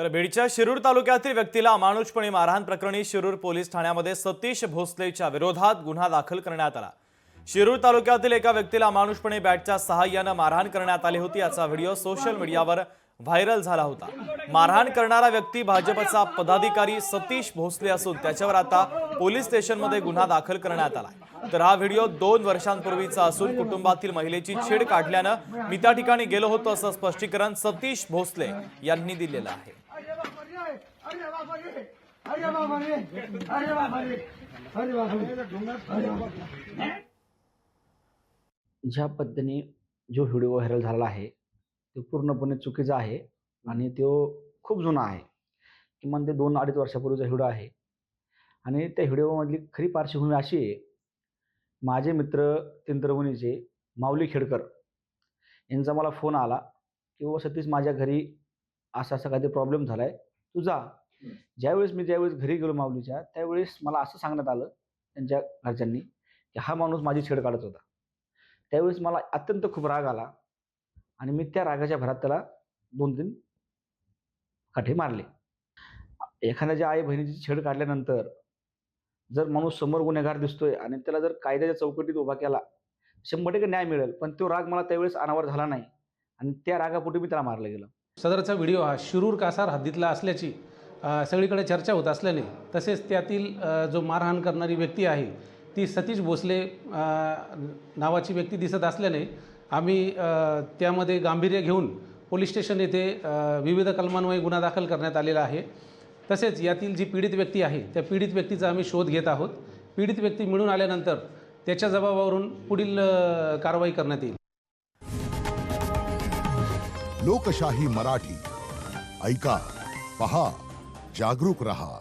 तर बीडच्या शिरूर तालुक्यातील व्यक्तीला अमानुषपणे मारहाण प्रकरणी शिरूर पोलीस ठाण्यामध्ये सतीश भोसलेच्या विरोधात गुन्हा दाखल करण्यात आला। शिरूर तालुक्यातील एका व्यक्तीला अमानुषपणे बॅटच्या सहाय्याने मारहाण करण्यात आली होती। याचा व्हिडिओ सोशल मीडियावर व्हायरल झाला होता। मारहाण करणारा व्यक्ती भाजपचा पदाधिकारी सतीश भोसले असून त्याच्यावर आता पोलीस स्टेशनमध्ये गुन्हा दाखल करण्यात आला। तर हा व्हिडिओ 2 वर्षांपूर्वीचा असून कुटुंबातील महिलेची छेड काढल्याने मी त्या ठिकाणी गेलो होतो असं स्पष्टीकरण सतीश भोसले यांनी दिलेलं आहे। ज्या पद्धतीने जो व्हिडिओ व्हायरल झाला आहे तो पूर्णपणे चुकीचा आहे आणि तो खूप जुना आहे। किमान ते 2-2.5 वर्षापूर्वीचा व्हिडिओ आहे आणि त्या व्हिडिओमधली खरी पार्श्वभूमी अशी आहे, माझे मित्र तिंत्रवणीचे माऊली खेडकर यांचा मला फोन आला की बाबा सतीश माझ्या घरी असा काहीतरी प्रॉब्लेम झाला आहे, तू जा। ज्यावेळेस घरी गेलो माऊलीच्या, त्यावेळेस मला असं सांगण्यात आलं त्यांच्या घरच्यांनी की हा माणूस माझी छेड काढत होता। त्यावेळेस मला अत्यंत खूप राग आला आणि मी त्या रागाच्या भरात त्याला 2-3 काठे मारले। एखाद्याच्या आई बहिणीची छेड काढल्यानंतर जर माणूस समोर गुन्हेगार दिसतोय आणि त्याला जर कायद्याच्या चौकटीत उभा केला 100% न्याय मिळेल, पण तो राग मला त्यावेळेस अनावर झाला नाही आणि त्या रागापोटी मी त्याला मारलं गेलं। सदरचा व्हिडिओ हा शिरूर कासार हद्दीतला असल्याची सगळीकडे चर्चा होत असल्याने, तसेच त्यातील जो मारहाण करणारी व्यक्ती आहे ती सतीश भोसले नावाची व्यक्ती दिसत असल्याने आम्ही त्यामध्ये गांभीर्य घेऊन पोलीस स्टेशन येथे विविध कलमान्वये गुन्हा दाखल करण्यात आलेला आहे। तसेच यातील जी पीडित व्यक्ती आहे त्या पीडित व्यक्तीचा आम्ही शोध घेत आहोत। पीडित व्यक्ती मिळून आल्यानंतर त्याच्या जबाबावरून पुढील कारवाई करण्यात येईल। लोकशाही मराठी ऐका, पहा, जागरूक रहा।